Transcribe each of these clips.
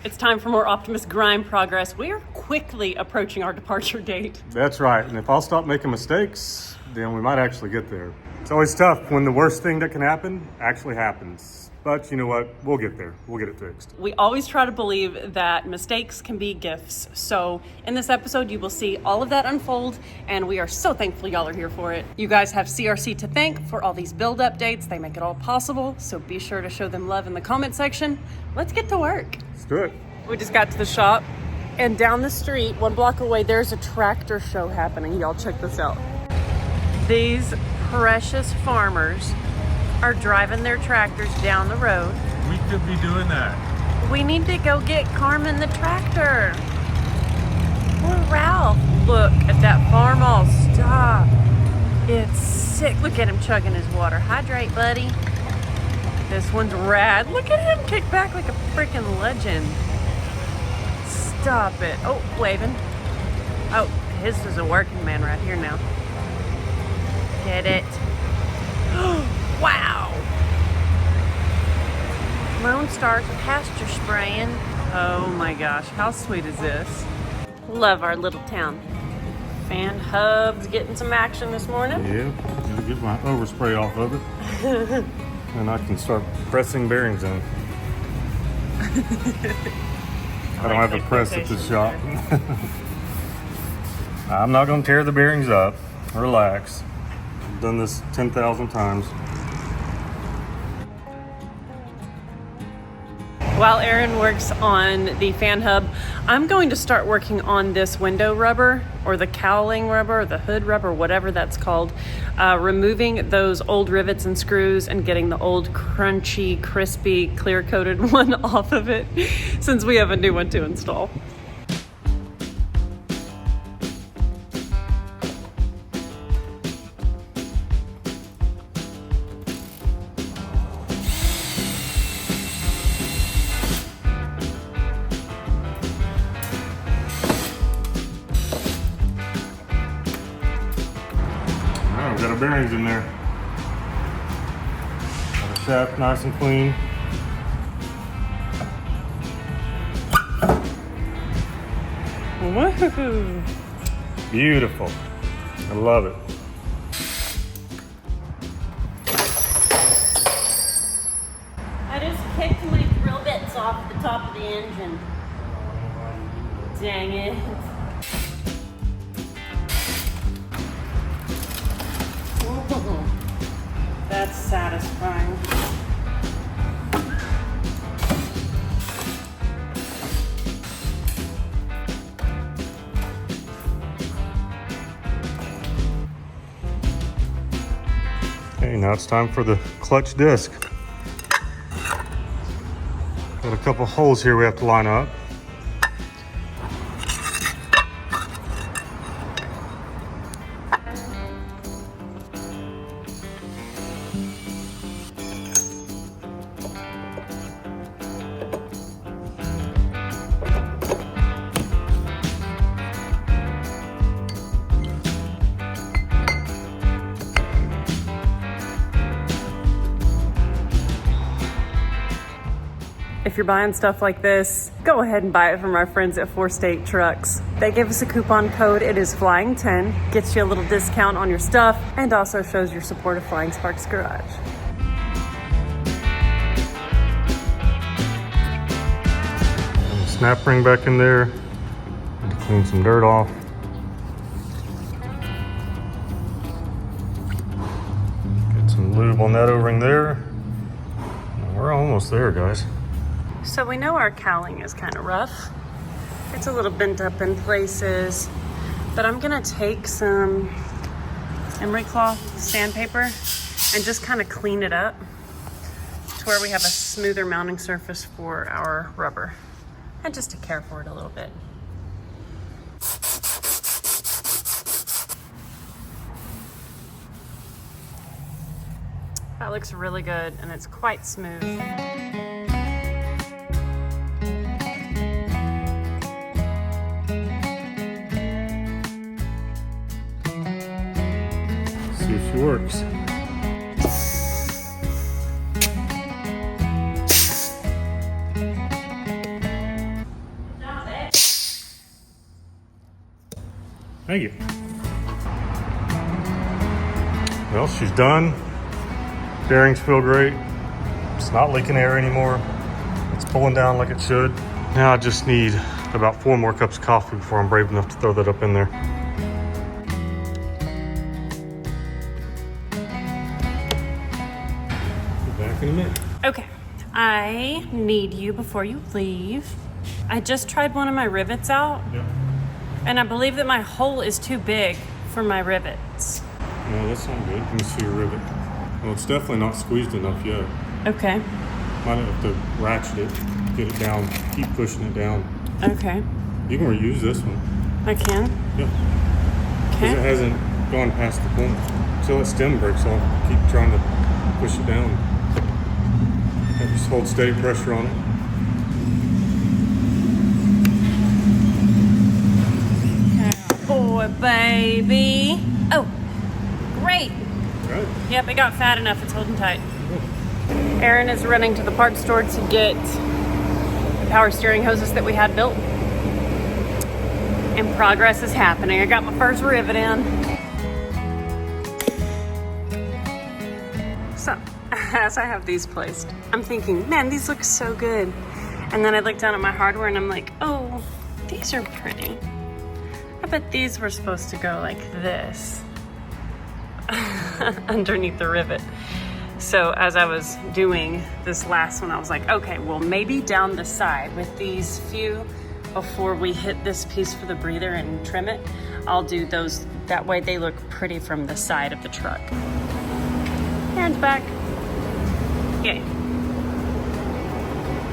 It's time for more Optimus Grind progress. We are quickly approaching our departure date. That's right, and if I'll stop making mistakes, then we might actually get there. It's always tough when the worst thing that can happen actually happens. But you know what? We'll get there. We'll get it fixed. We always try to believe that mistakes can be gifts. So in this episode, you will see all of that unfold, and we are so thankful y'all are here for it. You guys have CRC to thank for all these build updates. They make it all possible, so be sure to show them love in the comment section. Let's get to work. Let's do it. We just got to the shop, and down the street, 1 block away, there's a tractor show happening. Y'all check this out. These precious farmers are driving their tractors down the road. We could be doing that. We need to go get Carmen the tractor. Poor Ralph. Look at that farm all. Stop. It's sick. Look at him chugging his water. Hydrate, buddy. This one's rad. Look at him kick back like a freaking legend. Stop it. Oh, waving. Oh, his is a working man right here now. Get it. Wow. Lone Star pasture spraying. Oh my gosh, how sweet is this? Love our little town. Fan hub's getting some action this morning. Yeah, I'll get my overspray off of it. And I can start pressing bearings in. I don't have a press at this shop. I'm not going to tear the bearings up. Relax. I've done this 10,000 times. While Aaron works on the fan hub, I'm going to start working on this window rubber, or the cowling rubber, or the hood rubber, whatever that's called. Removing those old rivets and screws and getting the old crunchy, crispy, clear-coated one off of it, since we have a new one to install. Got our bearings in there. Got the shaft nice and clean. Woohoo! Beautiful. I love it. I just kicked my drill bits off the top of the engine. Dang it. That's satisfying. Okay, now it's time for the clutch disc. Got a couple holes here we have to line up. If you're buying stuff like this, go ahead and buy it from our friends at 4 State Trucks. They give us a coupon code. It is Flying10. Gets you a little discount on your stuff and also shows your support of Flying Sparks Garage. Snap ring back in there. Need to clean some dirt off. Get some lube on that O-ring there. We're almost there, guys. So we know our cowling is kind of rough. It's a little bent up in places, but I'm gonna take some emery cloth sandpaper and just kind of clean it up to where we have a smoother mounting surface for our rubber, and just to care for it a little bit. That looks really good, and it's quite smooth. See if she works. Thank you. Well, she's done. Bearings feel great. It's not leaking air anymore. It's pulling down like it should. Now I just need about 4 more cups of coffee before I'm brave enough to throw that up in there. Be back in a minute. Okay, I need you before you leave. I just tried one of my rivets out, Yep. and I believe that my hole is too big for my rivets. No, that's not good. Let me see your rivet. Well, it's definitely not squeezed enough yet. Okay, Might have to ratchet it, get it down, keep pushing it down. okay, You can reuse this one. I can. Yeah. Because it Okay, hasn't gone past the point. Until that stem breaks off, keep trying to push it down. And just hold steady pressure on it. boy, baby. Oh, great. Right. Yep, it got fat enough. It's holding tight. Aaron is running to the parts store to get the power steering hoses that we had built. And progress is happening. I got my first rivet in. So, as I have these placed, I'm thinking, man, these look so good. And then I look down at my hardware and I'm like, oh, these are pretty. I bet these were supposed to go like this underneath the rivet. So as I was doing this last one, I was like, okay, well, maybe down the side with these few before we hit this piece for the breather and trim it, I'll do those. That way they look pretty from the side of the truck. And back. Yay.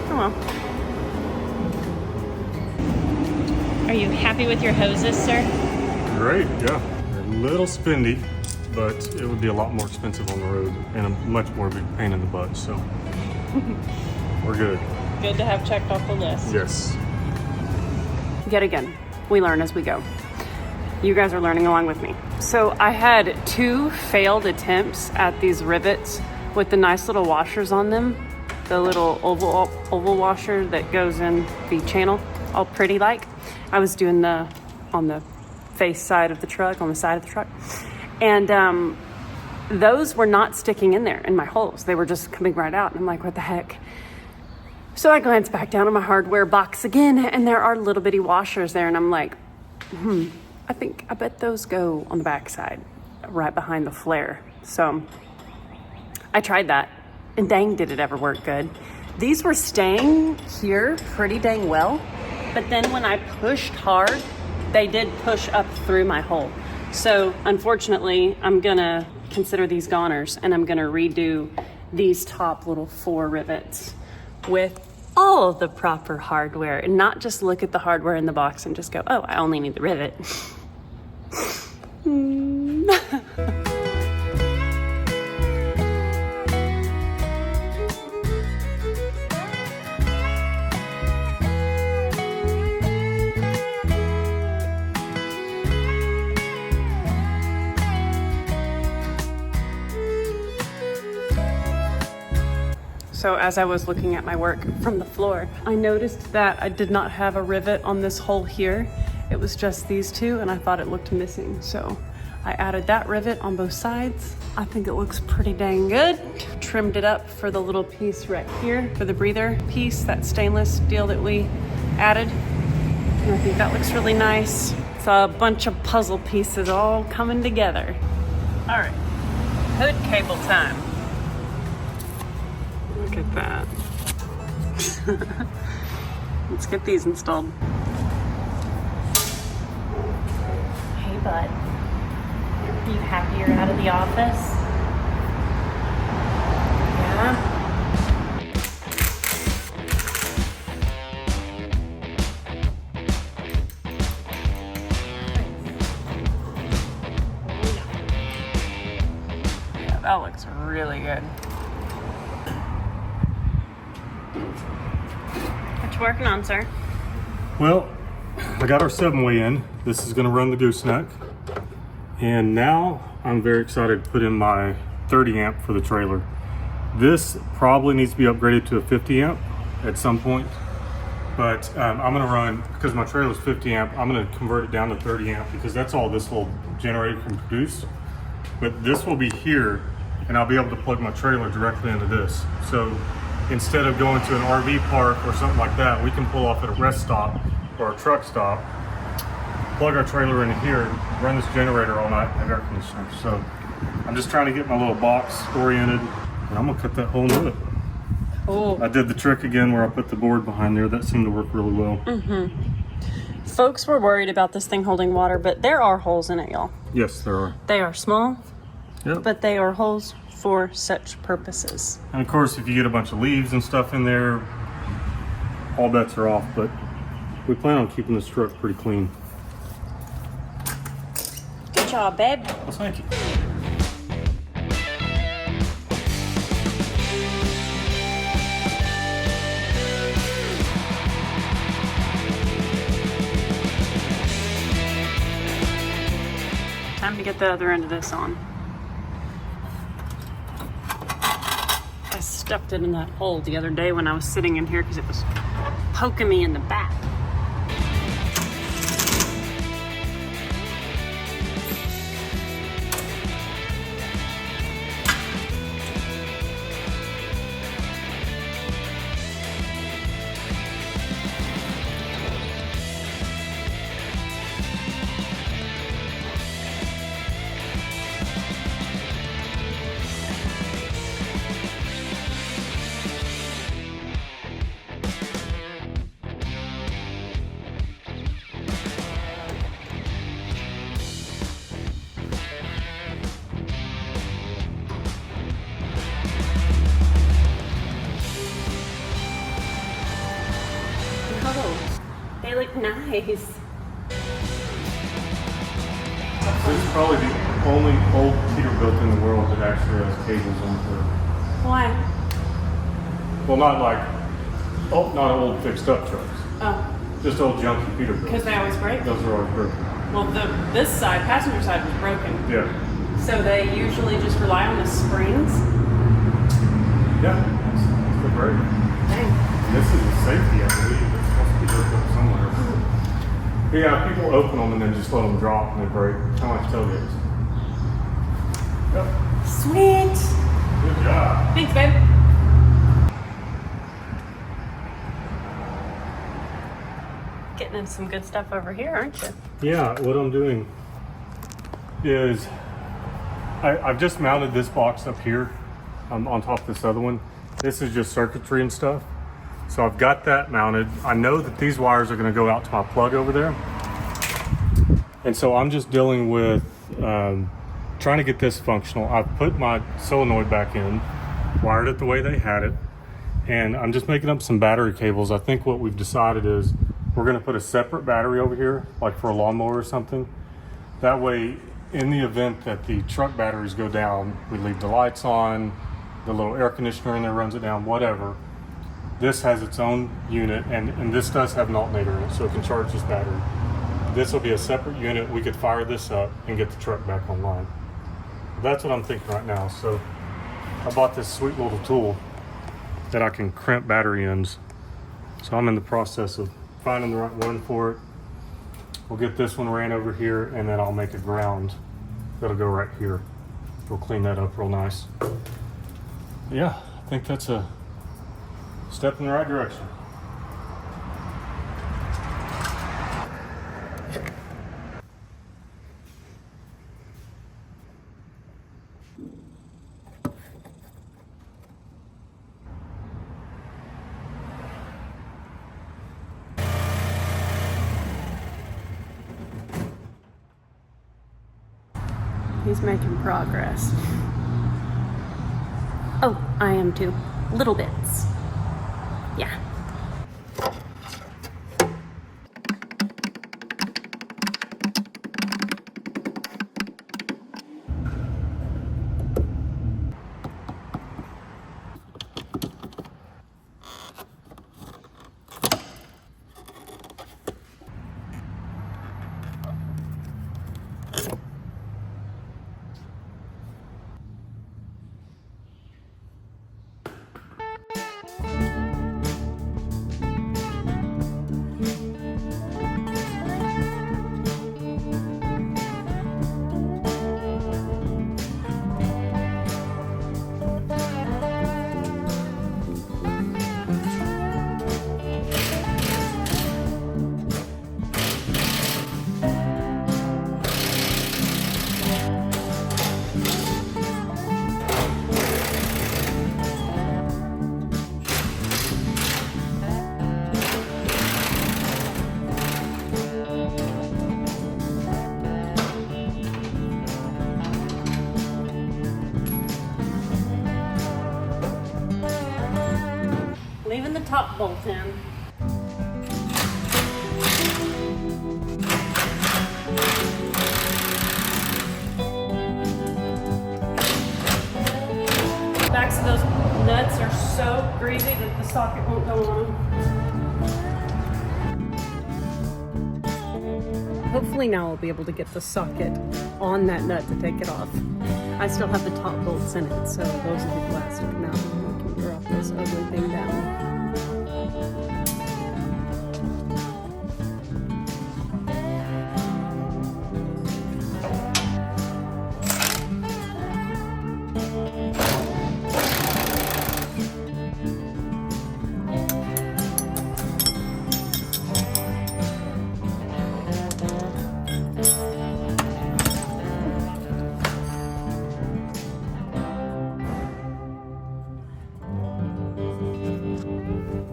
Oh well. Are you happy with your hoses, sir? Great, yeah. They're a little spendy, but it would be a lot more expensive on the road and a much more big pain in the butt, so we're good. Good to have checked off the list. Yes. Yet again, we learn as we go. You guys are learning along with me. So I had 2 failed attempts at these rivets with the nice little washers on them. The little oval washer that goes in the channel, all pretty like. I was doing on the face side of the truck, on the side of the truck. And those were not sticking in there in my holes. They were just coming right out. And I'm like, what the heck? So I glanced back down at my hardware box again, and there are little bitty washers there. And I'm like, I bet those go on the back side, right behind the flare. So I tried that, and dang, did it ever work good. These were staying here pretty dang well, but then when I pushed hard, they did push up through my hole. So unfortunately, I'm gonna consider these goners, and I'm gonna redo these top little 4 rivets with all of the proper hardware, and not just look at the hardware in the box and just go, oh, I only need the rivet. So as I was looking at my work from the floor, I noticed that I did not have a rivet on this hole here. It was just these 2, and I thought it looked missing. So I added that rivet on both sides. I think it looks pretty dang good. Trimmed it up for the little piece right here for the breather piece, that stainless deal that we added. And I think that looks really nice. It's a bunch of puzzle pieces all coming together. All right, hood cable time. Look at that. Let's get these installed. Hey, bud. Are you happy you're out of the office? Yeah? Yeah, that looks really good. What you working on, sir? Well, I got our 7-way in. This is gonna run the gooseneck. And now I'm very excited to put in my 30 amp for the trailer. This probably needs to be upgraded to a 50 amp at some point. But I'm gonna run, because my trailer is 50 amp, I'm gonna convert it down to 30 amp because that's all this little generator can produce. But this will be here, and I'll be able to plug my trailer directly into this. So instead of going to an RV park or something like that, we can pull off at a rest stop or a truck stop, plug our trailer in here, run this generator all night, and have air conditioning. So I'm just trying to get my little box oriented, and I'm gonna cut that hole into it. Oh. I did the trick again where I put the board behind there. That seemed to work really well. Folks were worried about this thing holding water, but there are holes in it, y'all. Yes, there are. They are small, Yep. but they are holes for such purposes. And of course, if you get a bunch of leaves and stuff in there, all bets are off. But we plan on keeping this truck pretty clean. Good job, babe. Well, thank you. Time to get the other end of this on. I stuffed it in that hole the other day when I was sitting in here because it was poking me in the back. Oh, they look nice. This is probably the only old Peterbilt in the world that actually has cables on it. Why? Well, not like, not old fixed up trucks. Oh, Just old junky Peterbilt. because they always break? Those are always broken. Well, this side, passenger side, was broken. Yeah. So they usually just rely on the springs? Yeah, that's the brake. Dang. And this is a safety, I believe. It's supposed to be hooked up somewhere. But yeah, people open them and then just let them drop and they break. Kind of like tailgates. Yep. Sweet. Good job. Thanks, babe. Getting in some good stuff over here, aren't you? Yeah, what I'm doing is I've just mounted this box up here on top of this other one. This is just circuitry and stuff. So I've got that mounted. I know that these wires are going to go out to my plug over there. And so I'm just dealing with trying to get this functional. I've put my solenoid back in, wired it the way they had it, and I'm just making up some battery cables. I think what we've decided is we're going to put a separate battery over here, like for a lawnmower or something. That way, in the event that the truck batteries go down, we leave the lights on, the little air conditioner in there runs it down, whatever. This has its own unit, and this does have an alternator in it, so it can charge this battery. This will be a separate unit. We could fire this up and get the truck back online. That's what I'm thinking right now. So I bought this sweet little tool that I can crimp battery ends. So I'm in the process of finding the right one for it. We'll get this one ran over here, and then I'll make a ground that'll go right here. We'll clean that up real nice. Yeah, I think that's a step in the right direction. He's making progress. Oh, I am too. Little bits. Yeah. top bolt in. Backs of those nuts are so greasy that the socket won't go on them. Hopefully now I'll be able to get the socket on that nut to take it off. I still have the top bolts in it, so those will be plastic now. We can drop this ugly thing down.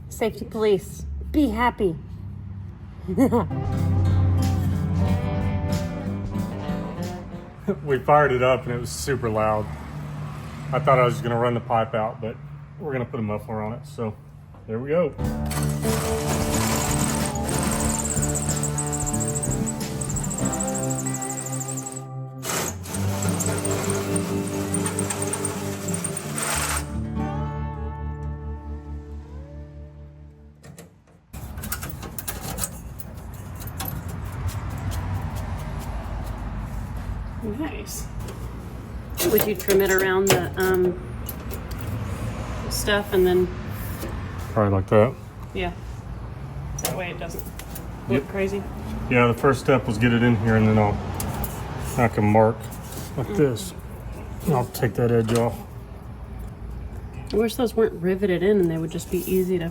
Safety police, be happy. We fired it up and it was super loud. I thought I was gonna run the pipe out, but we're gonna put a muffler on it. So there we go. Nice. Would you trim it around the stuff and then? Probably like that. Yeah. That way it doesn't look crazy. Yeah, the first step was get it in here and then I'll knock a mark like this. And I'll take that edge off. I wish those weren't riveted in and they would just be easy to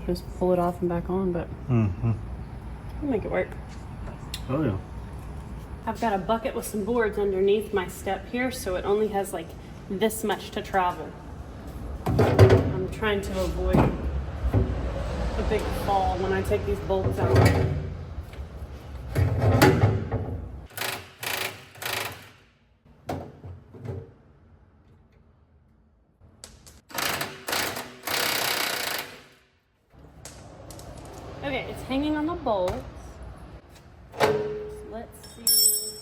just pull it off and back on, but we'll make it work. Oh yeah. I've got a bucket with some boards underneath my step here, so it only has like this much to travel. I'm trying to avoid a big fall when I take these bolts out. Okay, it's hanging on the bolts. Let's see.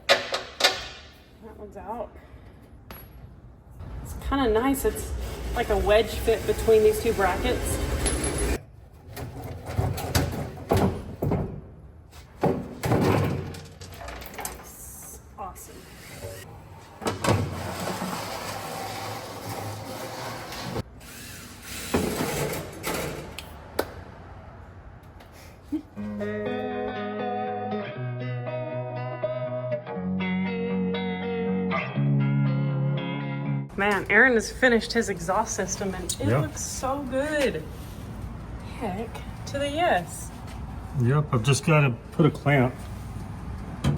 That one's out. It's kind of nice. It's like a wedge fit between these two brackets. Nice. Awesome. Man, Aaron has finished his exhaust system and it looks so good. Heck to the yes. Yep, I've just got to put a clamp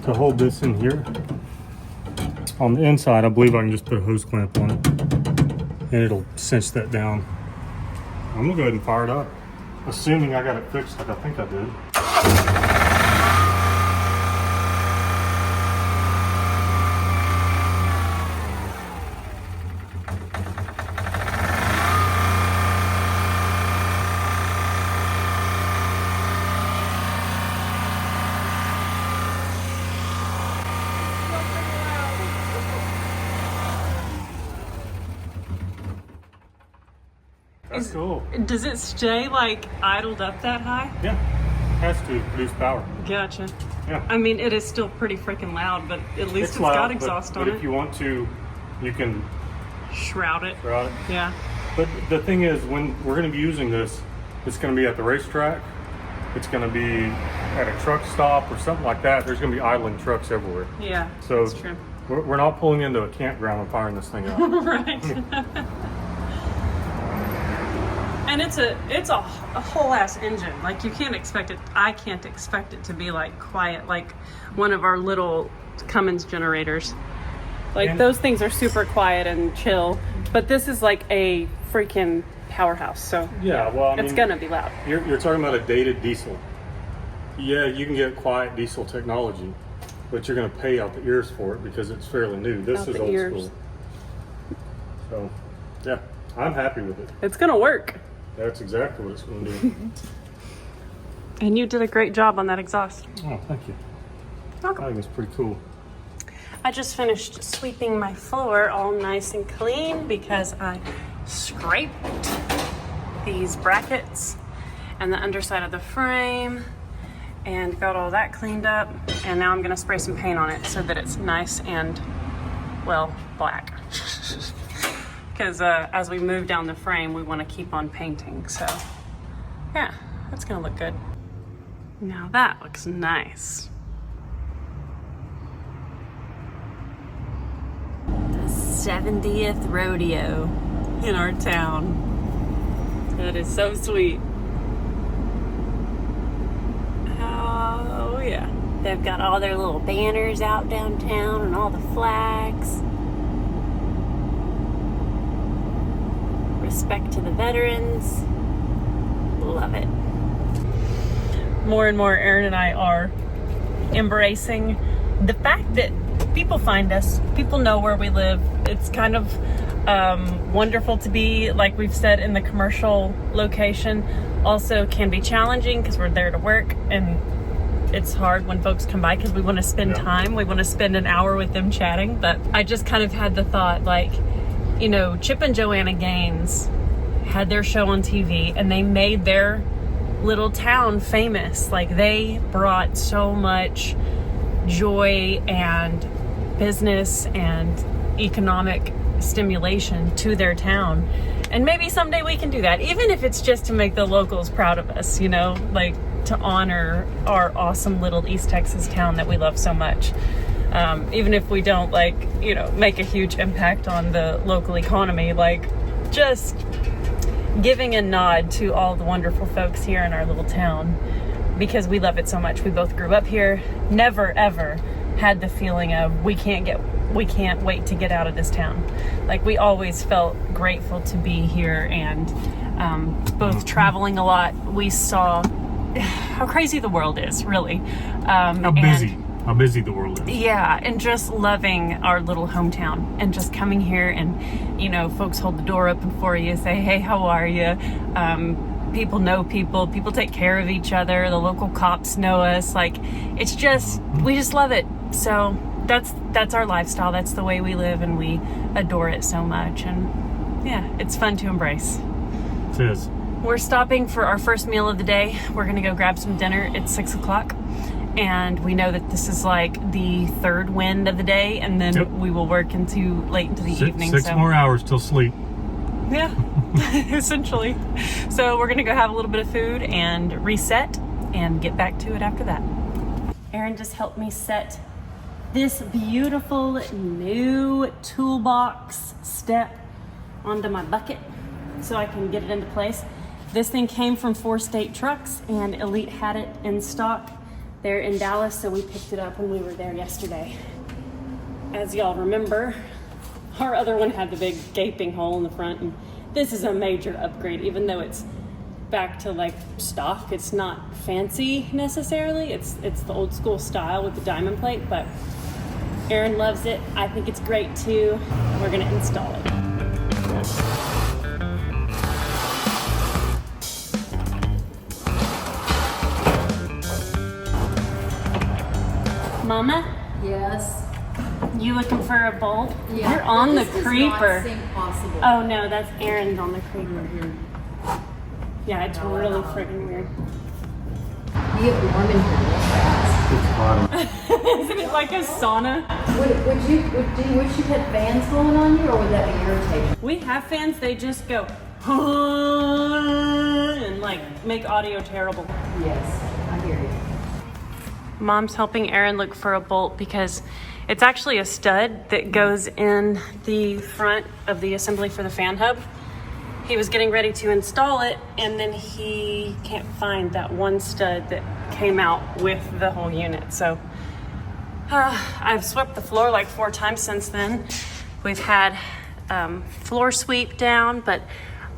to hold this in here. On the inside, I believe I can just put a hose clamp on it and it'll cinch that down. I'm gonna go ahead and fire it up, assuming I got it fixed like I think I did. That's cool. Does it stay like idled up that high? Yeah, has to produce power. Gotcha. Yeah. I mean, it is still pretty freaking loud, but at least it's loud, got exhaust on but it. if you want to, you can Shroud it. shroud it. Yeah. But the thing is, when we're going to be using this, it's going to be at the racetrack. It's going to be at a truck stop or something like that. There's going to be idling trucks everywhere. Yeah, So that's true. we're not pulling into a campground and firing this thing out. Right. And it's a whole ass engine. Like you can't expect it. I can't expect it to be like quiet like one of our little Cummins generators. Like And- those things are super quiet and chill. But this is like a freaking powerhouse. So Yeah, well, I mean, it's gonna be loud. You're talking about a dated diesel. Yeah, you can get quiet diesel technology, but you're going to pay out the ears for it because it's fairly new. This Out is the old ears. school. So, yeah, I'm happy with it. It's gonna work. That's exactly what it's going to do. And you did a great job on that exhaust. Oh, thank you. Welcome. I think it's pretty cool. I just finished sweeping my floor all nice and clean because I scraped these brackets and the underside of the frame and got all that cleaned up. And now I'm gonna spray some paint on it so that it's nice and, well, black. Because as we move down the frame, we want to keep on painting. So yeah, that's gonna look good. Now that looks nice. 70th rodeo in our town. That is so sweet. Oh yeah. They've got all their little banners out downtown and all the flags. Respect to the veterans. Love it. More and more, Aaron and I are embracing the fact that people find us, people know where we live. It's kind of wonderful to be, like we've said, in the commercial location. Also can be challenging because we're there to work, and it's hard when folks come by because we want to spend time. We want to spend an hour with them chatting. But I just kind of had the thought, like, you know, Chip and Joanna Gaines had their show on TV and they made their little town famous. Like, they brought so much joy and business and economic stimulation to their town. And maybe someday we can do that, even if it's just to make the locals proud of us, you know, like to honor our awesome little East Texas town that we love so much. Even if we don't, like, you know, make a huge impact on the local economy, like just giving a nod to all the wonderful folks here in our little town, because we love it so much. We both grew up here, never ever had the feeling of we can't wait to get out of this town. Like, we always felt grateful to be here, and both traveling a lot, we saw how crazy the world is, really. How busy the world is. Yeah, and just loving our little hometown and just coming here, and, you know, folks hold the door open for you, say, hey, how are you? People know people take care of each other, the local cops know us. Like, it's just, we just love it. So that's our lifestyle, that's the way we live, and we adore it so much. And yeah, it's fun to embrace. It is. We're stopping for our first meal of the day. We're gonna go grab some dinner at 6 o'clock. And we know that this is like the third wind of the day, and then we will work late into the evening. Six more hours till sleep. Yeah, essentially. So we're gonna go have a little bit of food and reset and get back to it after that. Aaron just helped me set this beautiful new Toolbox step onto my bucket so I can get it into place. This thing came from 4 State Trucks, and Elite had it in stock there in Dallas, so we picked it up when we were there yesterday. As y'all remember, our other one had the big gaping hole in the front, and this is a major upgrade. Even though it's back to like stock, it's not fancy necessarily. It's the old school style with the diamond plate, but Aaron loves it. I think it's great too. We're gonna install it. Mama? Yes. You looking for a bolt? Yeah. You're on the This creeper. does not seem possible. Oh no, that's Aaron's on the creeper. Yeah, it's really freaking weird. You get warm in here real fast. It's hot. Isn't it like a sauna? Would you wish you had fans blowing on you, or would that be irritating? We have fans, they just go and like make audio terrible. Yes, I hear you. Mom's helping Aaron look for a bolt because it's actually a stud that goes in the front of the assembly for the fan hub. He was getting ready to install it, and then he can't find that one stud that came out with the whole unit. So I've swept the floor like 4 times since then. We've had floor sweep down, but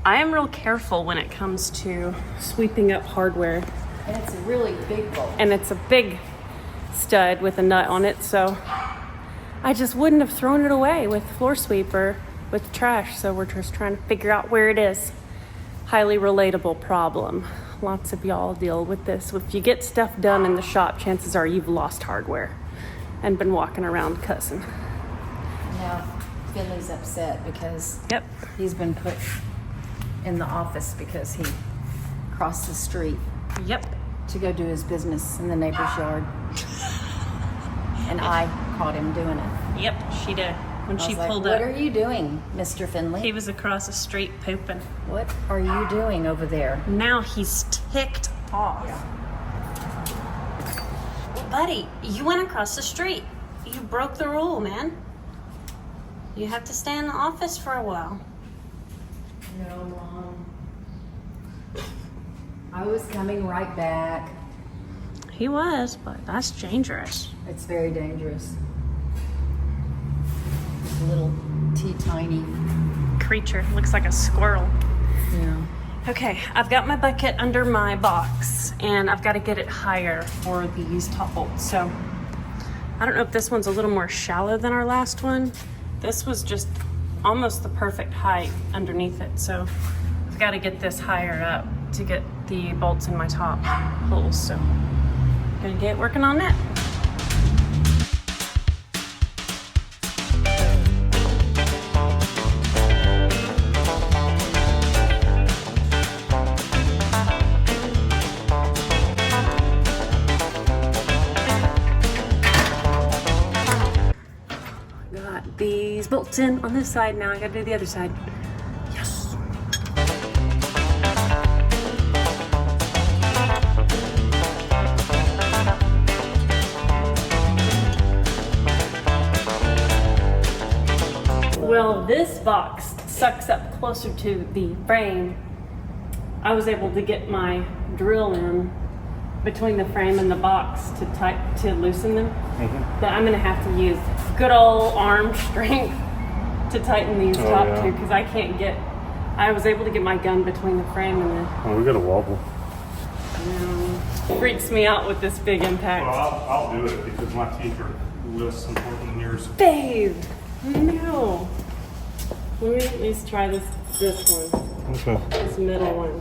I am real careful when it comes to sweeping up hardware. And it's a really big bolt. And it's a big stud with a nut on it, so I just wouldn't have thrown it away with floor sweeper with trash. So we're just trying to figure out where it is. highly relatable problem. Lots of y'all deal with this. If you get stuff done in the shop, chances are you've lost hardware and been walking around cussing. Now, Finley's upset because Yep. he's been put in the office because he crossed the street Yep. to go do his business in the neighbor's yard. And I caught him doing it. Yep, she did. When I she was like, pulled what up, are you doing, Mr. Finley? he was across the street pooping. What are you doing over there? Now he's ticked off. Buddy, you went across the street. You broke the rule, man. You have to stay in the office for a while. No, Mom. I was coming right back. He was, but that's dangerous. It's very dangerous. This little tiny. Creature looks like a squirrel. Yeah. Okay, I've got my bucket under my box and I've got to get it higher for these top bolts. So I don't know if this one's a little more shallow than our last one. This was just almost the perfect height underneath it. So I've got to get this higher up to get the bolts in my top holes. So I'm gonna get working on that. Got these bolts in on this side, now I gotta do the other side. Yes. Well, this box sucks up closer to the frame. I was able to get my drill in between the frame and the box to loosen them. But I'm gonna have to use good old arm strength to tighten these top two because I was able to get my gun between the frame and the. Oh, we got a wobble. Freaks me out with this big impact. Well, I'll do it because my teeth are less important than yours. Babe, no. Let me at least try this one. Okay. This middle one.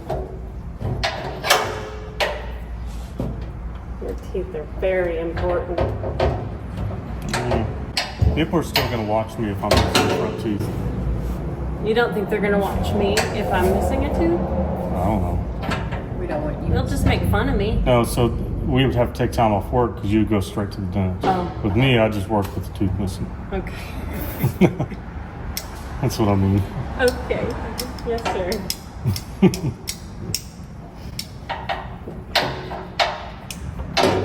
Your teeth are very important. People are still going to watch me if I'm missing the front teeth. You don't think they're gonna watch me if I'm missing a tooth? I don't know. We don't want you. They'll just make fun of me. No, so we would have to take time off work because you would go straight to the dentist. Oh. With me, I just work with the tooth missing. Okay. That's what I mean. Okay. Yes, sir.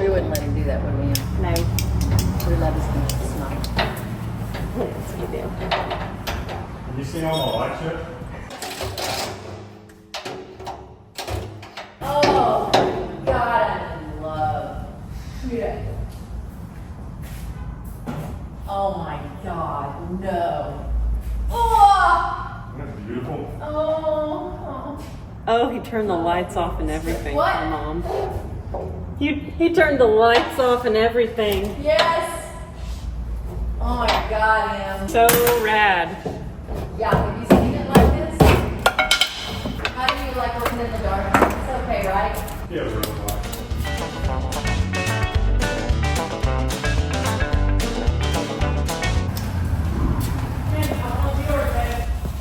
We wouldn't let him do that, would we? No. We let his smile. Yes, you do. Have you seen all my lights yet? Oh, God, I'm in love. Yeah. Oh my God, no. Oh! That's beautiful. Oh. Oh, he turned the lights off and everything. What? For Mom. He turned the lights off and everything. Yes. Oh my God, Em. So rad. Yeah, have you seen it like this? How do you like working in the dark? It's okay, right? Yeah, it was really nice.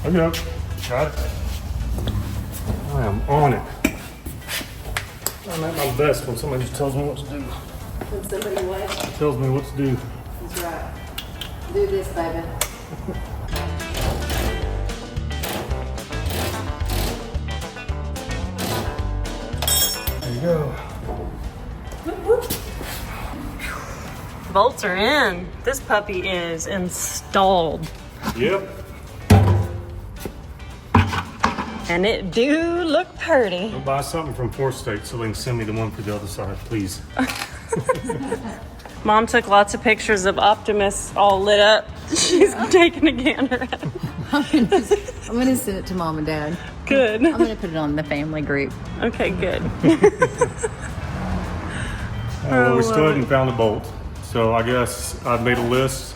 Okay, got it. I am on it. I'm at my best when somebody just tells me what to do. When somebody what? Tells me what to do. That's right. Do this, baby. There you go. Bolts are in. This puppy is installed. Yep. And it do look pretty. Go buy something from Fourth State so they can send me the one for the other side, please. Mom took lots of pictures of Optimus all lit up. She's taking a gander at it. I'm gonna send it to Mom and Dad. Good. I'm gonna put it on the family group. Okay, good. Well, we stood and found a bolt. So I guess I've made a list.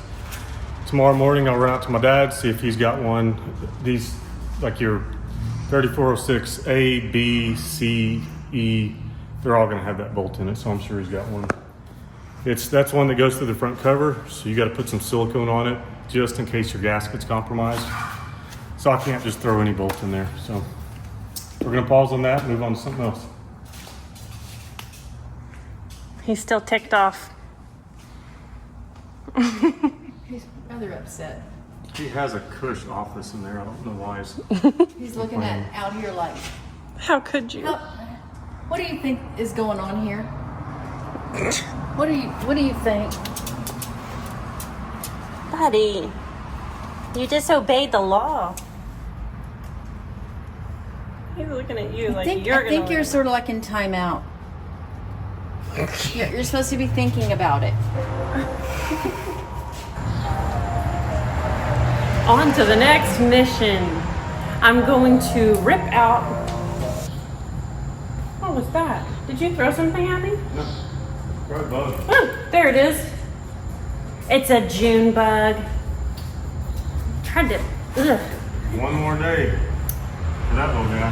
Tomorrow morning I'll run out to my dad, see if he's got one. These, like your 3406 A, B, C, E. They're all gonna have that bolt in it, so I'm sure he's got one. That's one that goes through the front cover, so you gotta put some silicone on it just in case your gasket's compromised. So I can't just throw any bolt in there. So we're gonna pause on that and move on to something else. He's still ticked off. He's rather upset. He has a cush office in there. I don't know why. He's looking at out here like, How could you? what do you think is going on here? What do you think? Buddy, you disobeyed the law. He's looking at you like you're I think you're sort of like in timeout. You're supposed to be thinking about it. On to the next mission. I'm going to rip out. What was that? Did you throw something at me? No. Right bug. Oh, there it is. It's a June bug. Tried to. Ugh. One more day for that little guy.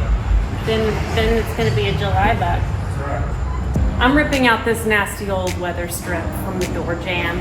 Then it's gonna be a July bug. That's right. I'm ripping out this nasty old weather strip from the door jamb.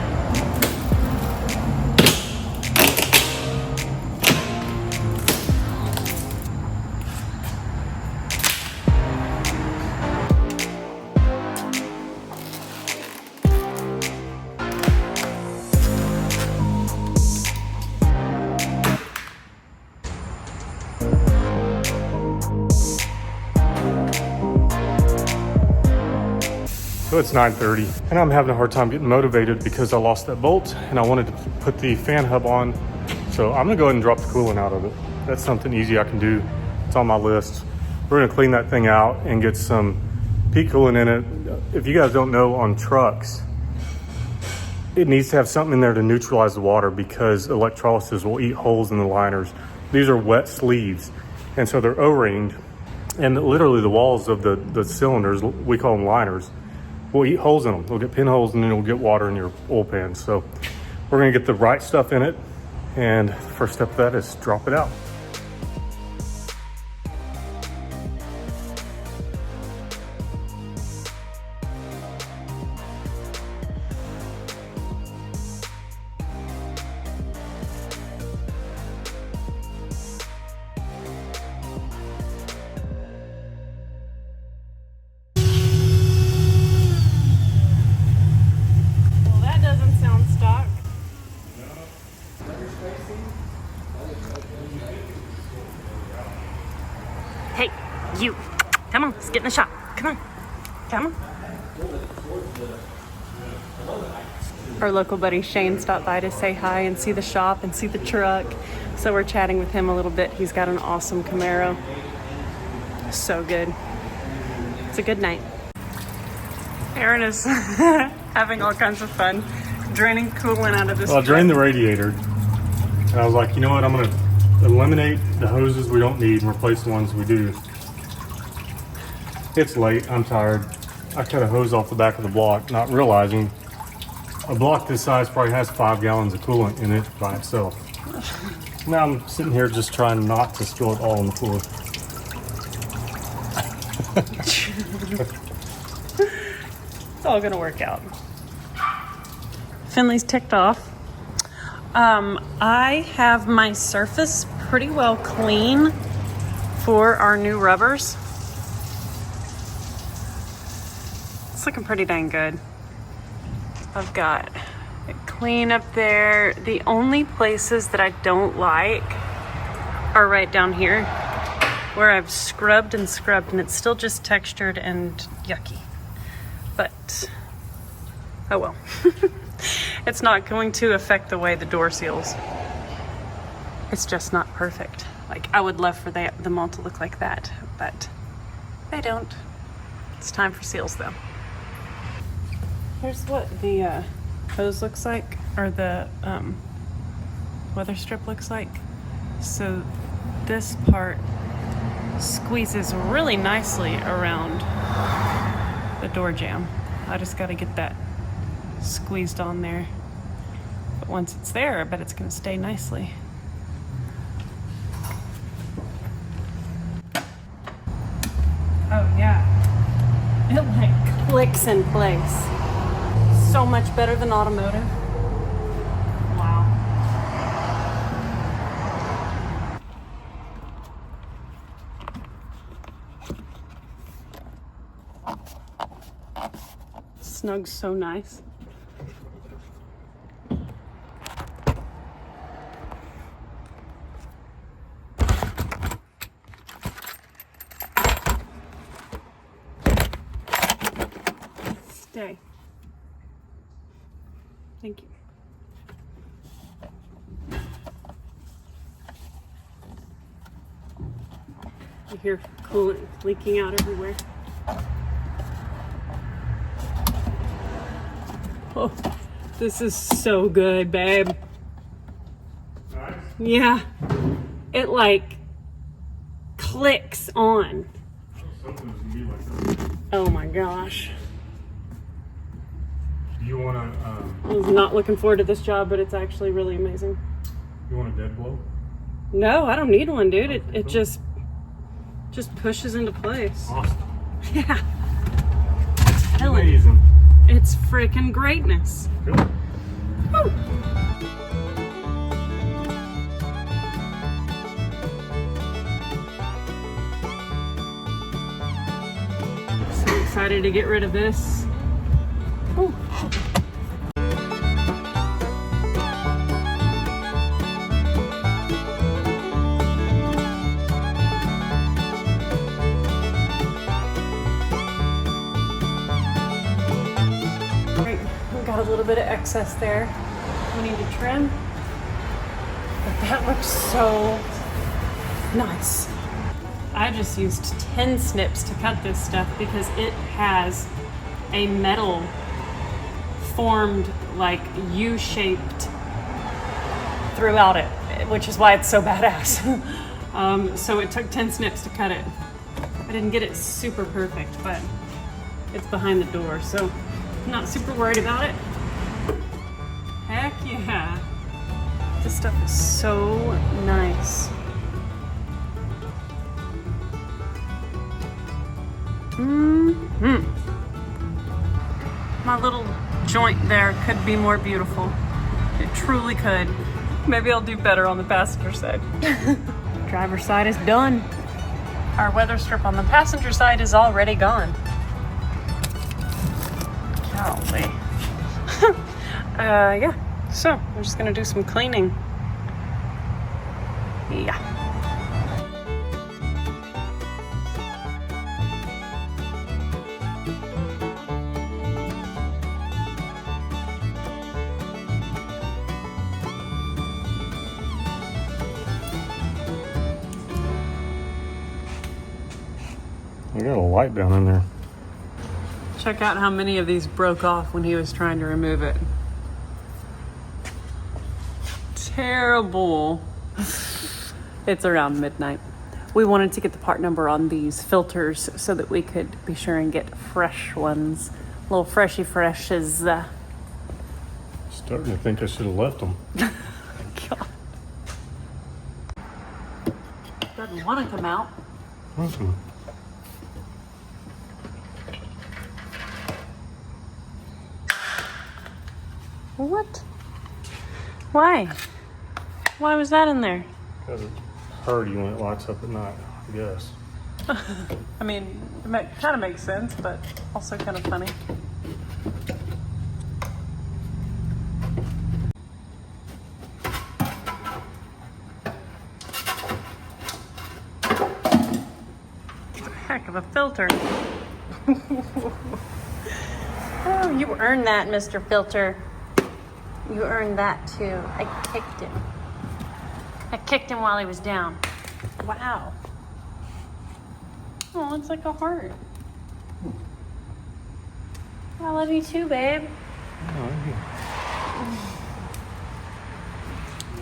So it's 9:30 and I'm having a hard time getting motivated because I lost that bolt and I wanted to put the fan hub on. So I'm gonna go ahead and drop the coolant out of it. That's something easy I can do. It's on my list. We're gonna clean that thing out and get some peak coolant in it. If you guys don't know, on trucks, it needs to have something in there to neutralize the water because electrolysis will eat holes in the liners. These are wet sleeves and so they're O-ringed, and literally the walls of the cylinders, we call them liners, will eat holes in them. They'll get pinholes and then it'll get water in your oil pan. So we're gonna get the right stuff in it. And the first step of that is drop it out. Hey, you. Come on, let's get in the shop. Come on. Come on. Our local buddy Shane stopped by to say hi and see the shop and see the truck. So we're chatting with him a little bit. He's got an awesome Camaro. So good. It's a good night. Aaron is having all kinds of fun draining coolant out of this. Well, I drained the radiator and I was like, you know what, I'm gonna eliminate the hoses we don't need and replace the ones we do. It's late, I'm tired. I cut a hose off the back of the block, not realizing a block this size probably has 5 gallons of coolant in it by itself. Now I'm sitting here just trying not to spill it all on the floor. It's all gonna work out. Finley's ticked off. I have my surface pretty well clean for our new rubbers. It's looking pretty dang good. I've got it clean up there. The only places that I don't like are right down here where I've scrubbed and it's still just textured and yucky. But, oh well. It's not going to affect the way the door seals. It's just not perfect. Like, I would love for them all to look like that, but they don't. It's time for seals though. Here's what the hose looks like, or the weather strip looks like. So this part squeezes really nicely around the door jamb. I just got to get that squeezed on there. But once it's there, I bet it's going to stay nicely. It like clicks in place. So much better than automotive. Wow. Snug's so nice. Stay. Thank you. You hear coolant leaking out everywhere. Oh, this is so good, babe. Nice. Yeah. It like clicks on. Something's gonna be like that. Oh my gosh. Do you want to? I was not looking forward to this job, but it's actually really amazing. You want a dead blow? No, I don't need one, dude. It just pushes into place. Awesome. Yeah. Tell it. Amazing. It's freaking greatness. Cool. Woo. So excited to get rid of this. Ooh. Got a little bit of excess there we need to trim, but that looks so nice. I just used 10 snips to cut this stuff because it has a metal formed like U-shaped throughout it, which is why it's so badass. So it took 10 snips to cut it. I didn't get it super perfect, but it's behind the door, so I'm not super worried about it. Heck yeah. This stuff is so nice. My little joint there could be more beautiful. It truly could. Maybe I'll do better on the passenger side. Driver's side is done. Our weather strip on the passenger side is already gone. Golly. Yeah, so I'm just gonna do some cleaning. Yeah. I got a light down in there. Check out how many of these broke off when he was trying to remove it. Terrible. It's around midnight. We wanted to get the part number on these filters so that we could be sure and get fresh ones. Little freshy freshes. Starting to think I should have left them. God. Doesn't want to come out. Awesome. What? Why? Why was that in there? Because it's hardy when it lights up at night, I guess. I mean, it kind of makes sense, but also kind of funny. Heck of a filter. Oh, you earned that, Mr. Filter. You earned that too. I kicked him. I kicked him while he was down. Wow. Oh, it's like a heart. I love you too, babe. Oh,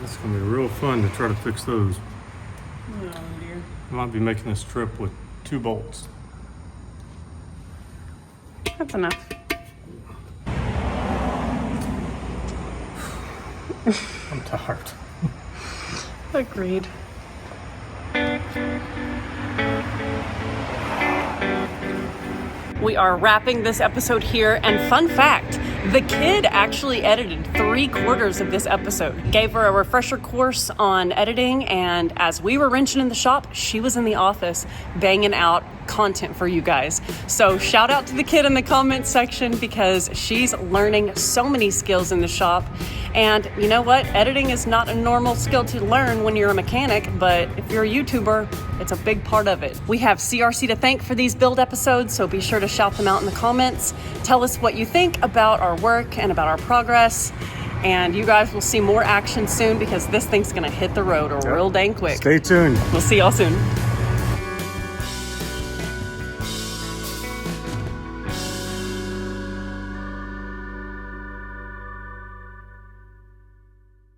it's going to be real fun to try to fix those. Oh, dear. I might be making this trip with 2 bolts. That's enough. I'm tired. Agreed. We are wrapping this episode here, and fun fact, the kid actually edited 3/4 of this episode. Gave her a refresher course on editing, and as we were wrenching in the shop, she was in the office banging out content for you guys. So shout out to the kid in the comments section because she's learning so many skills in the shop. And you know what? Editing is not a normal skill to learn when you're a mechanic, but if you're a YouTuber, it's a big part of it. We have CRC to thank for these build episodes, so be sure to shout them out in the comments. Tell us what you think about our work and about our progress. And you guys will see more action soon because this thing's gonna hit the road real dang quick. Stay tuned. We'll see y'all soon.